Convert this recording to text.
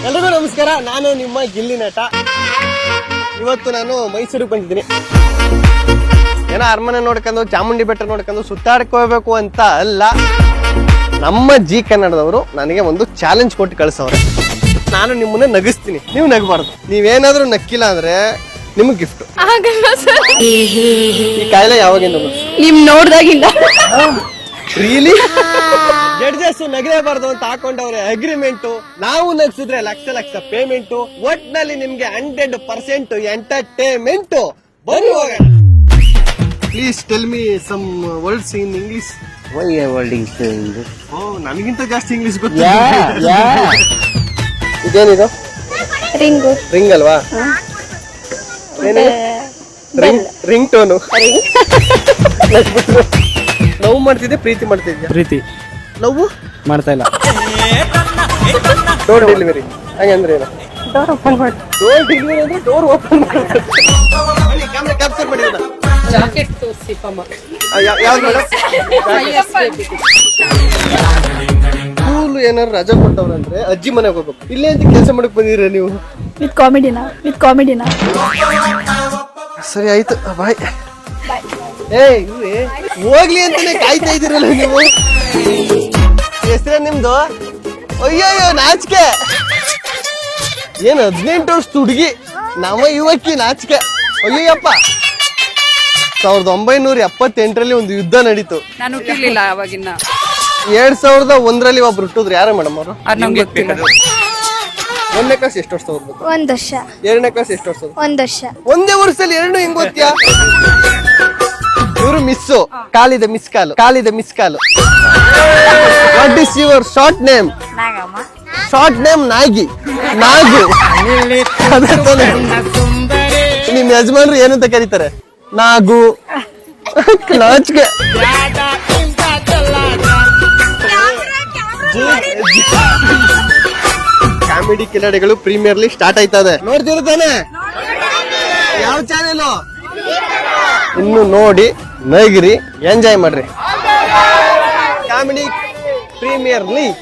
ಎಲ್ರಿಗೂ ನಮಸ್ಕಾರ, ನಾನು ನಿಮ್ಮ ಗಿಲ್ಲಿ ನಟ. ಇವತ್ತು ನಾನು ಮೈಸೂರಿಗೆ ಬಂದಿದ್ದೀನಿ. ಏನೋ ಅರಮನೆ ನೋಡ್ಕೊಂಡು ಚಾಮುಂಡಿ ಬೆಟ್ಟ ನೋಡ್ಕೊಂಡು ಸುತ್ತಾಡ್ಕೋಬೇಕು ಅಂತ ಅಲ್ಲ, ನಮ್ಮ ಜಿ ಕನ್ನಡದವರು ನನಗೆ ಒಂದು ಚಾಲೆಂಜ್ ಕೊಟ್ಟು ಕಳ್ಸವ್ರೆ. ನಾನು ನಿಮ್ಮನ್ನ ನಗಿಸ್ತೀನಿ, ನೀವು ನಗಬಾರ್ದು. ನೀವೇನಾದ್ರೂ ನಕ್ಕಿಲ್ಲ ಅಂದ್ರೆ ನಿಮ್ಗೆ ಗಿಫ್ಟ್. ಈ ಕಾಯಿಲೆ ಯಾವಾಗಿಂದ ನಿಮ್ ನೋಡ್ದಾಗಿಂದ ರಿಯಲಿ ಜಡ್ಜಸ್ ನಗಲೇಬಾರ್ದು ಅಂತ ಹಾಕೊಂಡವ್ರೆ ಅಗ್ರಿಮೆಂಟ್. ನಾವು ನಗ್ಸಿದ್ರೆ ಲಕ್ಷ ಲಕ್ಷ ಪೇಮೆಂಟ್. ಒಟ್ನಲ್ಲಿ ನಿಮ್ಗೆ 100% ಎಂಟರ್ಟೈನ್ಮೆಂಟ್. ಬನ್ನಿ ಹೋಗೋಣ. Please tell me some words in English. Why you are holding so English? ನನಗಿಂತ ಜಾಸ್ತಿ ಇಂಗ್ಲಿಷ್ ಗೊತ್ತು. Yeah. ಇದೇನಿದು? ರಿಂಗು. ರಿಂಗ್ ಅಲ್ವಾ? Ring tone. ಲವ್ ಮಾಡ್ತಿದ್ದೆ, ಪ್ರೀತಿ ಮಾಡ್ತಿದ್ದೆ. ಪ್ರೀತಿ ಲವ್ ಮಾಡ್ತಾ ಇಲ್ಲ. ಡೋರ್ ಡೆಲಿವರಿ ಹಂಗಂದ್ರೆ ಏನು? ಡೋರ್ ಓಪನ್ ಮಾಡಿ. ಡೋರ್ ಡೆಲಿವರಿ ಅಂದ್ರೆ ಡೋರ್ ಓಪನ್ ಮಾಡ್ತಾರೆ. ಕ್ಯಾಮೆರಾ ಕ್ಯಾಪ್ಚರ್ ಮಾಡಿ. ಜಾಕೆಟ್ ತೋರಿಸಿಪಮ್ಮ. ಯಾವ್ದು ಮೇಡಮ್? ಸ್ಕೂಲ್ ಏನಾದ್ರು ರಜಾ ಕೊಟ್ಟವ್ರಂದ್ರೆ ಅಜ್ಜಿ ಮನೆಗೆ ಹೋಗ್ಬೇಕು. ಇಲ್ಲೇ ಅಂತ ಕೆಲಸ ಮಾಡಕ್ ಬಂದಿರ ನೀವು? ವಿತ್ ಕಾಮಿಡಿನಾ ಸರಿ ಆಯ್ತು, ಬಾಯ್. ಹೋಗ್ಲಿ ಅಂತಾನೆ ಕಾಯ್ತಾ ಇದೀರಲ್ಲ ನೀವು. ಹೆಸರೇ ನಿಮ್ದು? ಅಯ್ಯಯ್ಯೋ ನಾಚಿಕೆ. ಏನ್ 18 ವರ್ಷದ ಹುಡುಗಿ, ನಮ್ಮ ಯುವಕಿ ನಾಚಿಕೆ. ಅಯ್ಯಪ್ಪ. 1978ರಲ್ಲಿ ಒಂದು ಯುದ್ಧ ನಡೀತು. ನಾನು ಹುಟ್ಟಿರ್ಲಿಲ್ಲ ಅವಾಗಿನ್ನ. 2001ರಲ್ಲಿ ಒಬ್ರು ಹುಟ್ಟಿದ್ರು. ಯಾರ ಮೇಡಮ್ ಅವರು? ನಮ್ಗೆ ಗೊತ್ತಿಲ್ಲ. 1ನೇ ಕ್ಲಾಸ್ ಎಷ್ಟು ವರ್ಷ ಓದ್ಬೇಕು? 1 ವರ್ಷ. 2ನೇ ಕ್ಲಾಸ್ ಎಷ್ಟು ವರ್ಷ? 1 ವರ್ಷ. ಒಂದೇ ವರ್ಷದಲ್ಲಿ 2 ಹೆಂಗ್ ಗೊತ್ತ್ಯಾ? ಇವರು ಮಿಸ್ಸು. ಕಾಲಿದೆ miss call. What is your short name? Short name Nagi. Nagu. ನಿಮ್ ಯಜಮಾನ್ರು ಏನಂತ ಕರೀತಾರೆ? ನಾಗು. ನಾಚಿಕೆ. ಕಾಮಿಡಿ ಕಿಲಾಡಿಗಳು ಪ್ರೀಮಿಯರ್ ಲೀಗ್ ಸ್ಟಾರ್ಟ್ ಆಯ್ತದೆ. ನೋಡ್ತಿರ್ತಾನೆ ಯಾವ ಚಾನೆಲ್? ಇನ್ನು ನೋಡಿ, ನಗಿರಿ, ಎಂಜಾಯ್ ಮಾಡ್ರಿ. Comedy premier league.